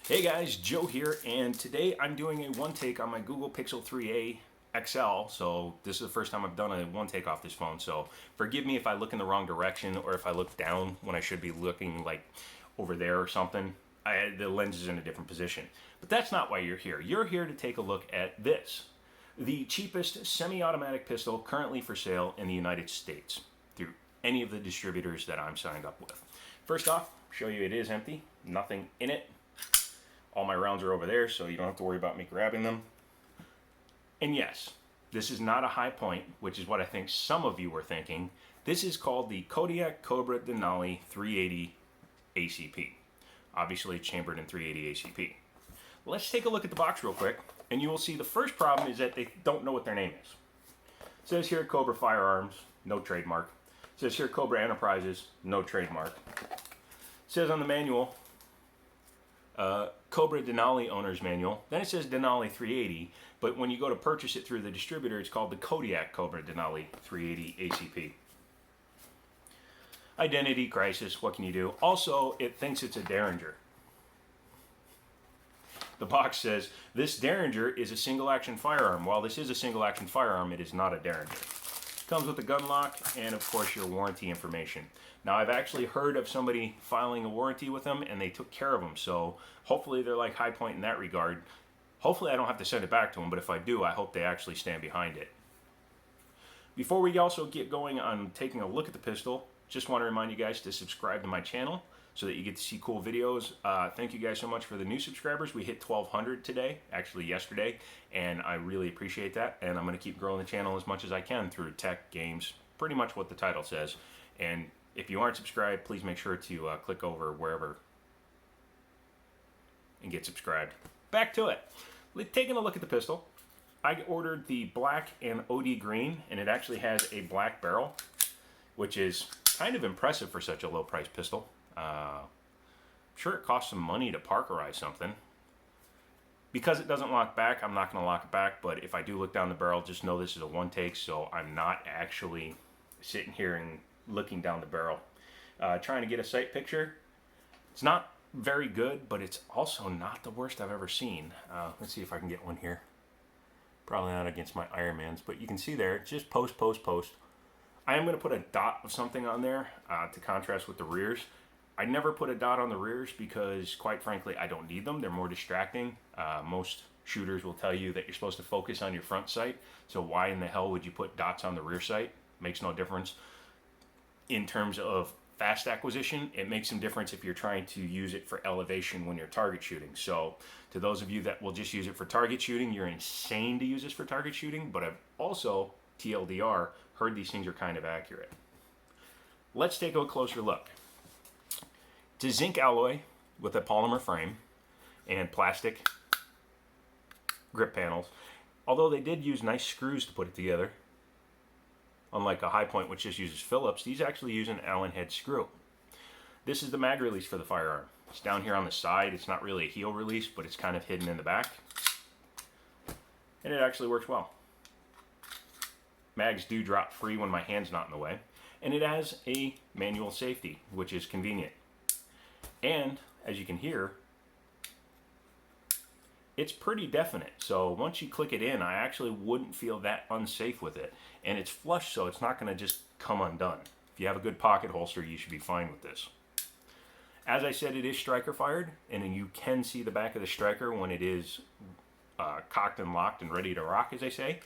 Hey guys, Joe here, and today I'm doing a one take on my Google Pixel 3a XL. So this is the first time I've done a one take off this phone, so forgive me if I look in the wrong direction or if I look down when I should be looking like over there or something. The lens is in a different position. But that's not why you're here. You're here to take a look at this. The cheapest semi-automatic pistol currently for sale in the United States through any of the distributors that I'm signed up with. First off, show you it is empty, nothing in it. All my rounds are over there, so you don't have to worry about me grabbing them. And yes, this is not a high point, which is what I think some of you were thinking. This is called the Kodiak Cobra Denali 380 ACP. Obviously chambered in 380 ACP. Let's take a look at the box real quick, and you will see the first problem is that they don't know what their name is. It says here Cobra Firearms, no trademark. It says here Cobra Enterprises, no trademark. It says on the manual, Cobra Denali Owner's Manual. Then it says Denali 380, but when you go to purchase it through the distributor, it's called the Kodiak Cobra Denali 380 ACP. Identity crisis, what can you do? Also, it thinks it's a Derringer. The box says, this Derringer is a single-action firearm. While this is a single-action firearm, it is not a Derringer. Comes with a gun lock and, of course, your warranty information. Now, I've actually heard of somebody filing a warranty with them, and they took care of them, so hopefully they're like High Point in that regard. Hopefully I don't have to send it back to them, but if I do, I hope they actually stand behind it. Before we also get going on taking a look at the pistol, just want to remind you guys to subscribe to my channel so that you get to see cool videos. Thank you guys so much for the new subscribers. We hit 1,200 today, actually yesterday, and I really appreciate that. And I'm going to keep growing the channel as much as I can through tech, games, pretty much what the title says. And if you aren't subscribed, please make sure to click over wherever and get subscribed. Back to it. Taking a look at the pistol, I ordered the black and OD green, and it actually has a black barrel, which is kind of impressive for such a low price pistol. I'm sure it costs some money to parkerize something. Because it doesn't lock back, I'm not going to lock it back, but if I do look down the barrel, just know this is a one take, so I'm not actually sitting here and looking down the barrel. Trying to get a sight picture. It's not very good, but it's also not the worst I've ever seen. Let's see if I can get one here. Probably not against my Ironmans, but you can see there, it's just post, post, post. I am going to put a dot of something on there to contrast with the rears. I never put a dot on the rears because, quite frankly, I don't need them. They're more distracting. Most shooters will tell you that you're supposed to focus on your front sight, so why in the hell would you put dots on the rear sight? Makes no difference. In terms of fast acquisition, it makes some difference if you're trying to use it for elevation when you're target shooting. So to those of you that will just use it for target shooting, you're insane to use this for target shooting, but I've also, TLDR, heard these things are kind of accurate. Let's take a closer look. It's a zinc alloy with a polymer frame and plastic grip panels. Although they did use nice screws to put it together. Unlike a High Point, which just uses Phillips, these actually use an Allen head screw. This is the mag release for the firearm. It's down here on the side. It's not really a heel release, but it's kind of hidden in the back. And it actually works well. Mags do drop free when my hand's not in the way. And it has a manual safety, which is convenient. And, as you can hear, it's pretty definite. So once you click it in, I actually wouldn't feel that unsafe with it. And it's flush, so it's not going to just come undone. If you have a good pocket holster, you should be fine with this. As I said, it is striker fired, and you can see the back of the striker when it is cocked and locked and ready to rock, as they say.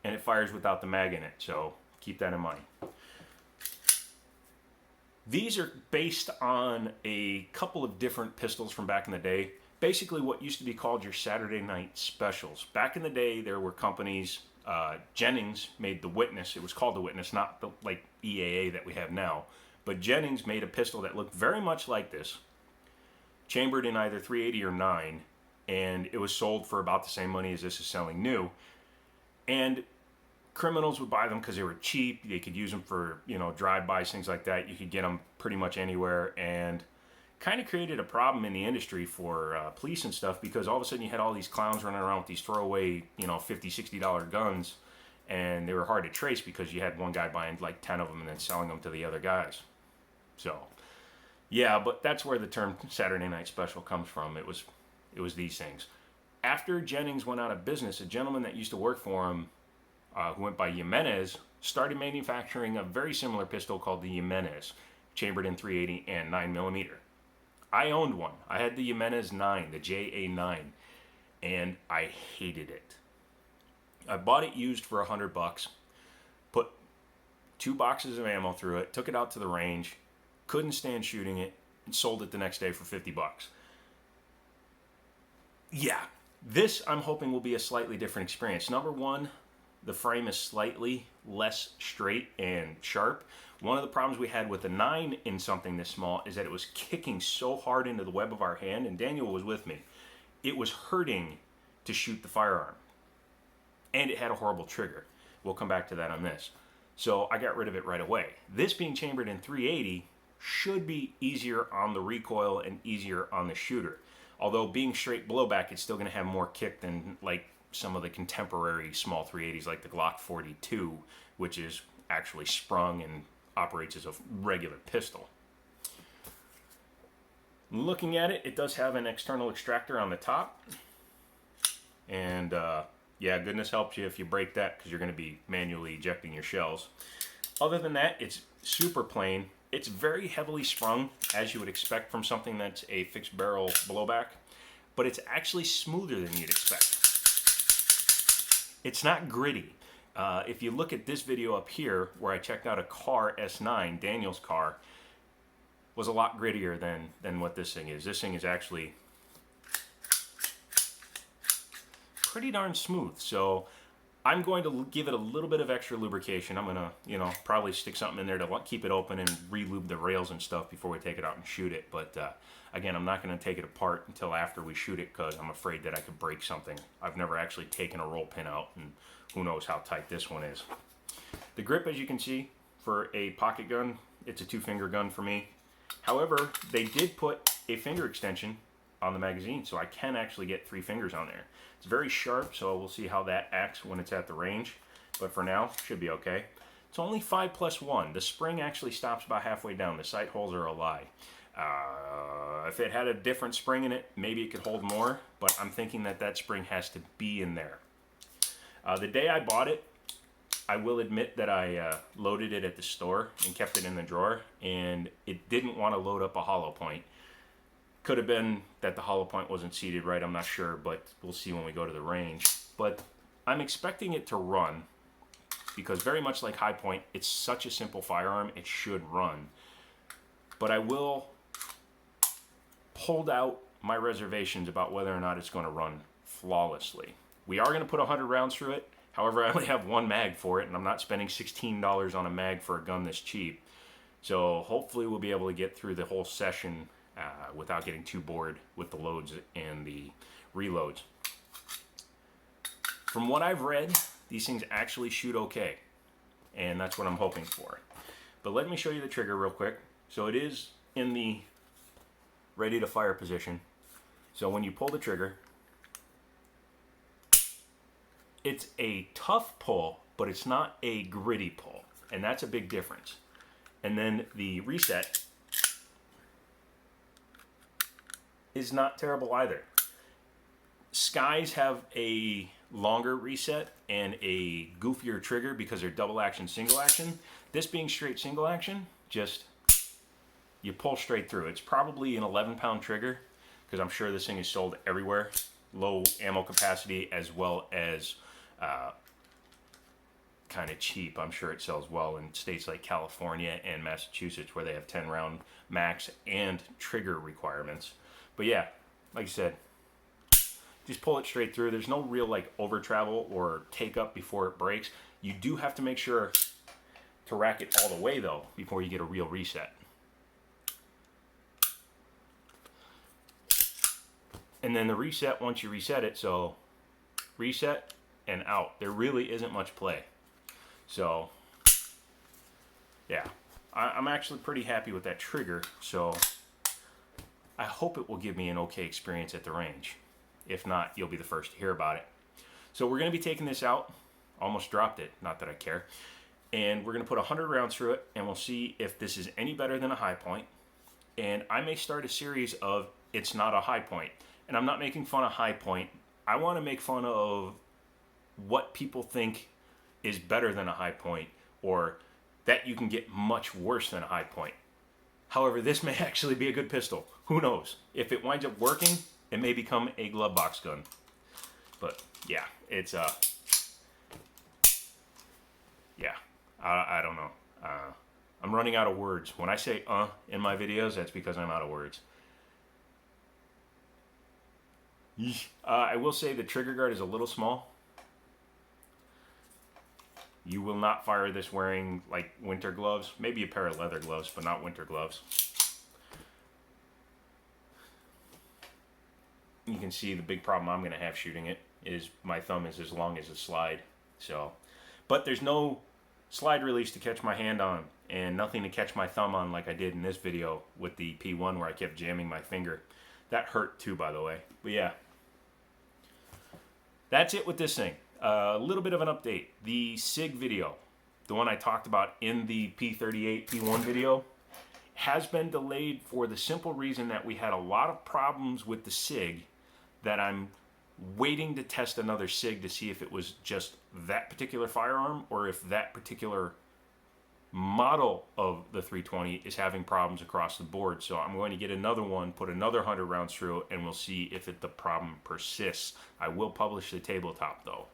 And it fires without the mag in it, so keep that in mind. These are based on a couple of different pistols from back in the day. Basically what used to be called your Saturday night specials. Back in the day, there were companies, Jennings made the Witness. It was called the Witness, not the like EAA that we have now. But Jennings made a pistol that looked very much like this, chambered in either 380 or 9, and it was sold for about the same money as this is selling new. And criminals would buy them because they were cheap. They could use them for, drive-bys, things like that. You could get them pretty much anywhere, and kind of created a problem in the industry for police and stuff, because all of a sudden you had all these clowns running around with these throwaway, $50, $60 guns, and they were hard to trace because you had one guy buying like 10 of them and then selling them to the other guys. So Yeah, but that's where the term Saturday Night Special comes from. It was these things. After Jennings went out of business, a gentleman that used to work for him, who went by Jimenez, started manufacturing a very similar pistol called the Jimenez, chambered in 380 and 9mm. I owned one. I had the Jimenez 9, the JA9, and I hated it. I bought it used for $100, put 2 boxes of ammo through it, took it out to the range, couldn't stand shooting it, and sold it the next day for $50. Yeah, this I'm hoping will be a slightly different experience. Number one, the frame is slightly less straight and sharp. One of the problems we had with the 9 in something this small is that it was kicking so hard into the web of our hand, and Daniel was with me. It was hurting to shoot the firearm. And it had a horrible trigger. We'll come back to that on this. So I got rid of it right away. This being chambered in 380 should be easier on the recoil and easier on the shooter. Although being straight blowback, it's still going to have more kick than like some of the contemporary small 380s like the Glock 42, which is actually sprung and operates as a regular pistol. Looking at it, it does have an external extractor on the top. And yeah, goodness helps you if you break that, because you're going to be manually ejecting your shells. Other than that, it's super plain. It's very heavily sprung, as you would expect from something that's a fixed barrel blowback, but it's actually smoother than you'd expect. It's not gritty. If you look at this video up here, where I checked out a car S9, Daniel's car, was a lot grittier than what this thing is. This thing is actually pretty darn smooth. So I'm going to give it a little bit of extra lubrication. I'm going to, probably stick something in there to keep it open and re-lube the rails and stuff before we take it out and shoot it. But again, I'm not going to take it apart until after we shoot it, because I'm afraid that I could break something. I've never actually taken a roll pin out, and who knows how tight this one is. The grip, as you can see, for a pocket gun, it's a 2-finger gun for me. However, they did put a finger extension on the magazine, so I can actually get 3 fingers on there. It's very sharp, so we'll see how that acts when it's at the range. But for now, should be okay. It's only 5+1. The spring actually stops about halfway down. The sight holes are a lie. If it had a different spring in it, maybe it could hold more, but I'm thinking that spring has to be in there. The day I bought it, I will admit that I loaded it at the store and kept it in the drawer, and it didn't want to load up a hollow point. Could have been that the hollow point wasn't seated right, I'm not sure, but we'll see when we go to the range. But I'm expecting it to run, because very much like High Point, it's such a simple firearm, it should run. But I will hold out my reservations about whether or not it's going to run flawlessly. We are going to put 100 rounds through it. However, I only have 1 mag for it, and I'm not spending $16 on a mag for a gun this cheap. So hopefully we'll be able to get through the whole session without getting too bored with the loads and the reloads. From what I've read, these things actually shoot okay, and that's what I'm hoping for. But let me show you the trigger real quick. So it is in the ready to fire position. So when you pull the trigger, it's a tough pull, but it's not a gritty pull, and that's a big difference. And then the reset is not terrible either. Skies have a longer reset and a goofier trigger because they're double action, single action. This being straight single action, just you pull straight through. It's probably an 11-pound trigger, because I'm sure this thing is sold everywhere. Low ammo capacity, as well as kind of cheap. I'm sure it sells well in states like California and Massachusetts, where they have 10-round max and trigger requirements. But yeah, like I said, just pull it straight through. There's no real like over travel or take up before it breaks. You do have to make sure to rack it all the way though before you get a real reset. And then the reset, once you reset it, so reset and out. There really isn't much play. So yeah, I'm actually pretty happy with that trigger. So I hope it will give me an okay experience at the range. If not, you'll be the first to hear about it. So we're going to be taking this out. Almost dropped it, not that I care. And we're going to put 100 rounds through it, and we'll see if this is any better than a High Point. and I may start a series of It's Not a High Point. And I'm not making fun of High Point. I want to make fun of what people think is better than a High Point, or that you can get much worse than a High Point. However, this may actually be a good pistol. Who knows? If it winds up working, it may become a glove box gun. But yeah, it's yeah, I don't know. I'm running out of words. When I say in my videos, that's because I'm out of words. I will say the trigger guard is a little small. You will not fire this wearing like winter gloves. Maybe a pair of leather gloves, but not winter gloves. You can see the big problem I'm going to have shooting it is my thumb is as long as a slide. So, but there's no slide release to catch my hand on, and nothing to catch my thumb on like I did in this video with the P1 where I kept jamming my finger. That hurt too, by the way. But yeah, that's it with this thing. A little bit of an update. The SIG video, the one I talked about in the P38 P1 video, has been delayed for the simple reason that we had a lot of problems with the SIG, that I'm waiting to test another SIG to see if it was just that particular firearm or if that particular model of the 320 is having problems across the board. So I'm going to get another one, put another 100 rounds through, and we'll see if the problem persists. I will publish the tabletop though.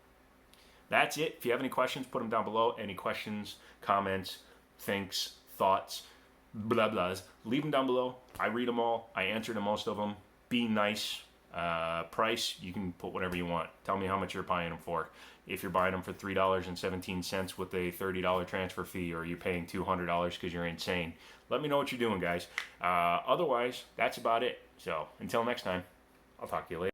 That's it. If you have any questions, put them down below. Any questions, comments, thinks, thoughts, blah blahs, leave them down below. I read them all. I answer to most of them. Be nice. Price, you can put whatever you want. Tell me how much you're buying them for. If you're buying them for $3.17 with a $30 transfer fee, or you're paying $200 because you're insane, let me know what you're doing, guys. Otherwise, that's about it. So until next time, I'll talk to you later.